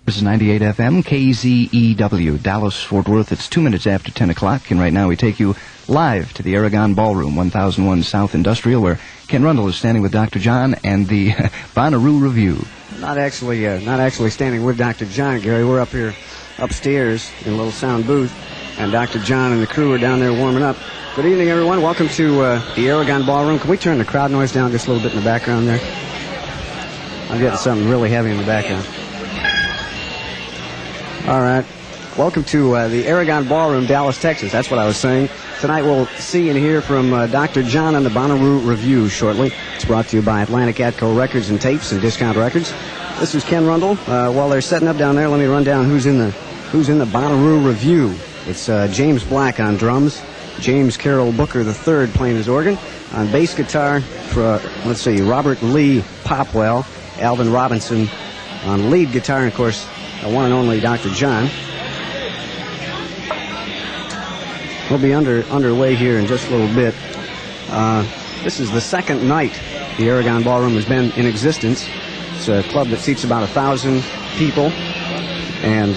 This is 98 FM, KZEW, Dallas, Fort Worth. It's 2 minutes after 10 o'clock, and right now we take you live to the Aragon Ballroom, 1001 South Industrial, where Ken Rundle is standing with Dr. John and the Bonnaroo Review. Not actually standing with Dr. John, Gary. We're up here upstairs in a little sound booth, and Dr. John and the crew are down there warming up. Good evening, everyone. Welcome to the Aragon Ballroom. Can we turn the crowd noise down just a little bit in the background there? I'm getting something really heavy in the background. All right. Welcome to the Aragon Ballroom, Dallas, Texas. That's what I was saying. Tonight we'll see and hear from Dr. John on the Bonnaroo Review shortly. It's brought to you by Atlantic Atco Records and Tapes and Discount Records. This is Ken Rundle. While they're setting up down there, let me run down who's in the Bonnaroo Review. It's James Black on drums, James Carroll Booker III playing his organ, on bass guitar for Robert Lee Popwell, Alvin Robinson on lead guitar, and of course the one and only Dr. John. We'll be underway here in just a little bit. This is the second night the Aragon Ballroom has been in existence. It's a club that seats about 1,000 people, and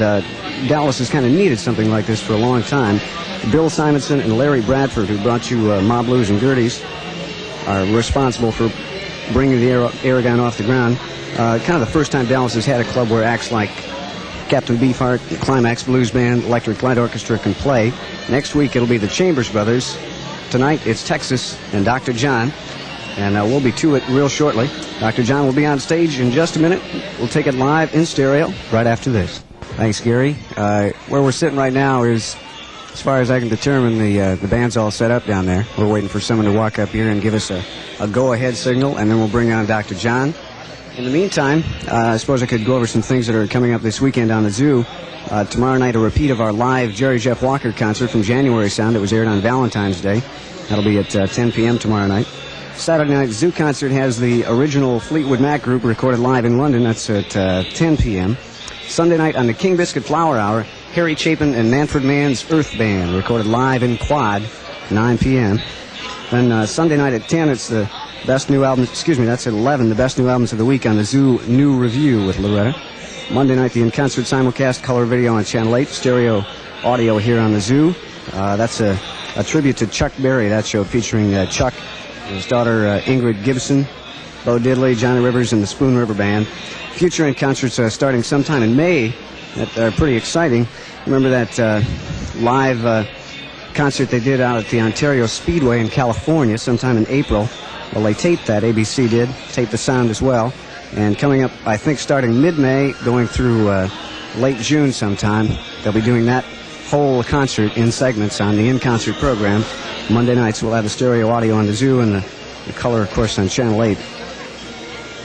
Dallas has kind of needed something like this for a long time. Bill Simonson and Larry Bradford, who brought you Ma Blues and Gerties, are responsible for bringing the Aragon off the ground. Kind of the first time Dallas has had a club where acts like Captain Beefheart, the Climax Blues Band, Electric Light Orchestra can play. Next week it'll be the Chambers Brothers. Tonight it's Texas and Dr. John, and we'll be to it real shortly. Dr. John will be on stage in just a minute. We'll take it live in stereo right after this. Thanks, Gary. Where we're sitting right now is, as far as I can determine, the band's all set up down there. We're waiting for someone to walk up here and give us a go-ahead signal, and then we'll bring on Dr. John. In the meantime, I suppose I could go over some things that are coming up this weekend on the zoo. Tomorrow night, a repeat of our live Jerry Jeff Walker concert from January Sound that was aired on Valentine's Day. That'll be at 10 p.m. tomorrow night. Saturday night, the zoo concert has the original Fleetwood Mac group recorded live in London. That's at 10 p.m. Sunday night on the King Biscuit Flower Hour, Harry Chapin and Manfred Mann's Earth Band recorded live in Quad, 9 p.m. Then Sunday night at 10, it's the best new albums, that's at 11, the best new albums of the week on the Zoo New Review with Loretta. Monday night, the in-concert simulcast color video on Channel 8, stereo audio here on the Zoo. That's a tribute to Chuck Berry, that show featuring Chuck, his daughter Ingrid Gibson, Bo Diddley, Johnny Rivers, and the Spoon River Band. Future in-concerts starting sometime in May that are pretty exciting. Remember that live concert they did out at the Ontario Speedway in California sometime in April? Well, they taped that. ABC did. Taped the sound as well. And coming up, I think, starting mid-May, going through late June sometime, they'll be doing that whole concert in segments on the in-concert program. Monday nights, we'll have the stereo audio on the Zoo and the color, of course, on Channel 8.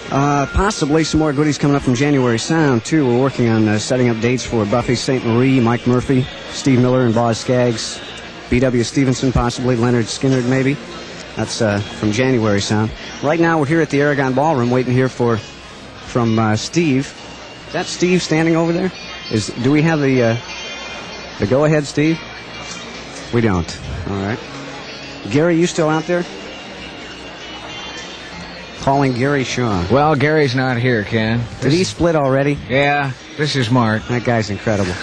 Possibly some more goodies coming up from January Sound, too. We're working on setting up dates for Buffy St. Marie, Mike Murphy, Steve Miller, and Boz Skaggs, B.W. Stevenson, possibly, Leonard Skinner, maybe. That's from January Sound. Right now, we're here at the Aragon Ballroom, waiting here from Steve. Is that Steve standing over there? Do we have the go-ahead, Steve? We don't. All right. Gary, you still out there? Calling Gary Shaw. Well, Gary's not here, Ken. Did he split already? Yeah, this is Mark. That guy's incredible.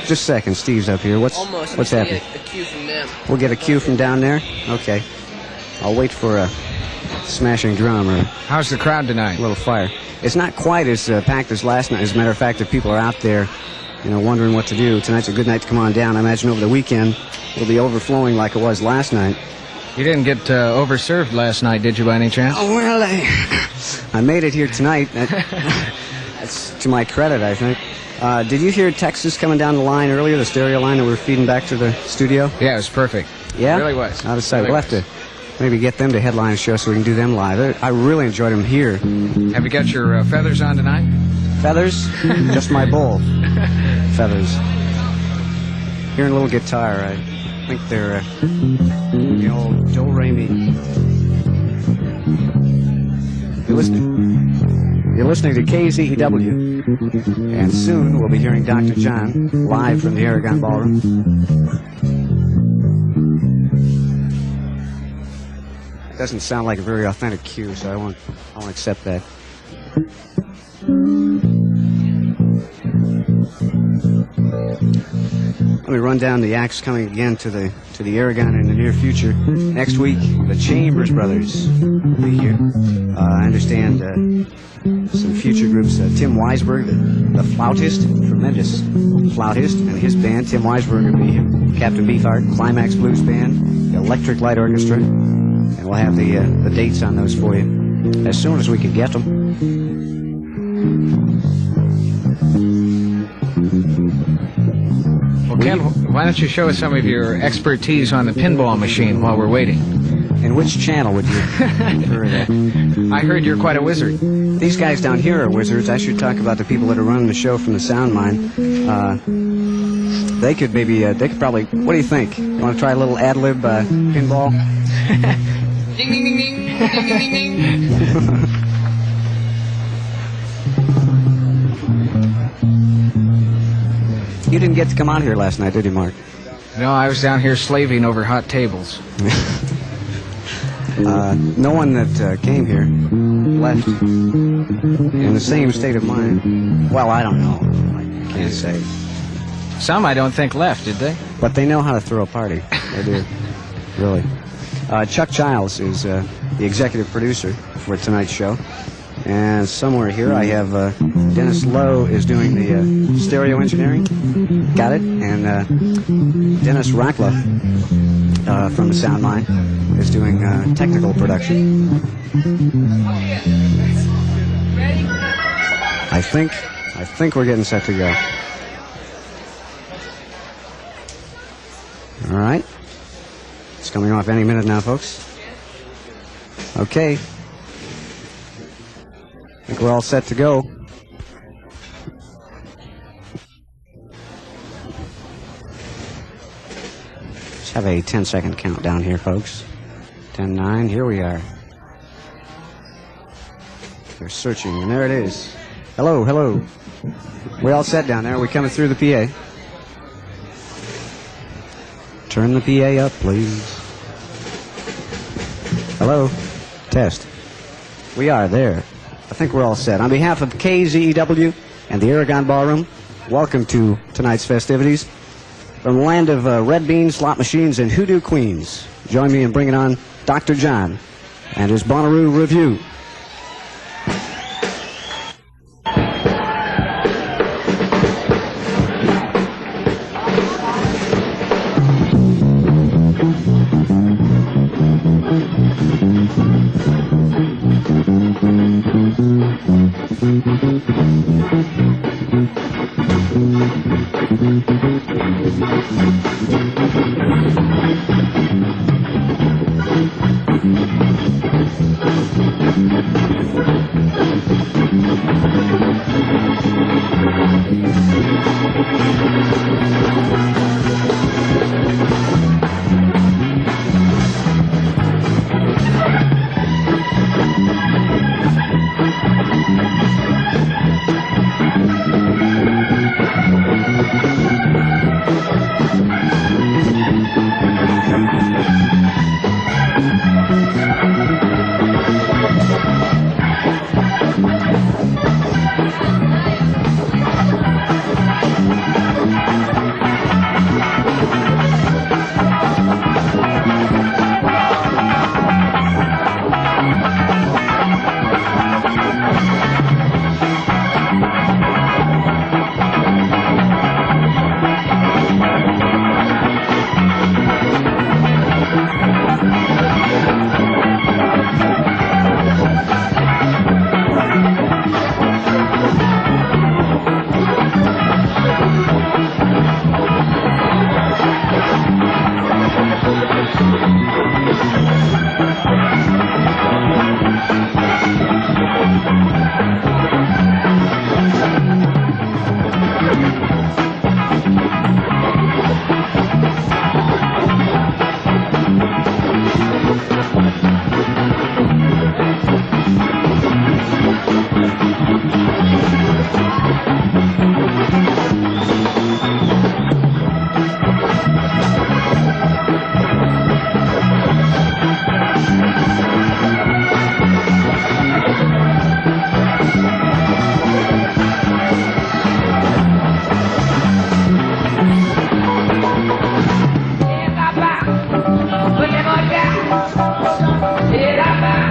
Just a second, Steve's up here. What's happening? A cue from them. We'll get a cue from down there? Okay. I'll wait for a smashing drum or How's the crowd tonight? a little fire. It's not quite as packed as last night. As a matter of fact, if people are out there, wondering what to do, tonight's a good night to come on down. I imagine over the weekend it'll be overflowing like it was last night. You didn't get overserved last night, did you, by any chance? Oh, well, I made it here tonight. That's to my credit, I think. Did you hear Texas coming down the line earlier, the stereo line that we were feeding back to the studio? Yeah, it was perfect. Yeah? It really was. Out of sight. We'll have to maybe get them to headline a show so we can do them live. I really enjoyed them here. Have you got your feathers on tonight? Feathers? Just my bowl. Feathers. Hearing a little guitar, I think they're the old do re mi. You're listening to KZEW, and soon we'll be hearing Dr. John live from the Aragon Ballroom. It doesn't sound like a very authentic cue, so I won't accept that. Let me run down the acts coming again to the Aragon in the near future. Next week, the Chambers Brothers will be here. I understand some future groups. Tim Weisberg, the flautist, tremendous flautist, and his band. Tim Weisberg will be here. Captain Beefheart, Climax Blues Band, the Electric Light Orchestra, and we'll have the dates on those for you as soon as we can get them. Well, Ken, why don't you show us some of your expertise on the pinball machine while we're waiting? And which channel would you prefer that? I heard you're quite a wizard. These guys down here are wizards. I should talk about the people that are running the show from the sound mine. They could probably, what do you think? You want to try a little ad-lib pinball? Ding, ding, ding, ding, ding, ding, ding, ding. You didn't get to come out here last night, did you, Mark? No, I was down here slaving over hot tables. No one that came here left in the same state of mind. Well, I don't know. I can't say. Some I don't think left, did they? But they know how to throw a party. They do. Really. Chuck Childs is the executive producer for tonight's show. And somewhere here I have Dennis Lowe is doing the stereo engineering. Got it. And Dennis Rackla from the Sound Mine is doing technical production. I think we're getting set to go. All right. It's coming off any minute now, folks. Okay. I think we're all set to go. Let's have a 10-second countdown here, folks. 10-9, here we are. They're searching, and there it is. Hello, hello. We all set down there. Are we coming through the PA? Turn the PA up, please. Hello? Test. We are there. I think we're all set. On behalf of KZEW and the Aragon Ballroom, welcome to tonight's festivities. From the land of red beans, slot machines, and hoodoo queens, join me in bringing on Dr. John and his Bonnaroo Review.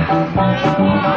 Yeah.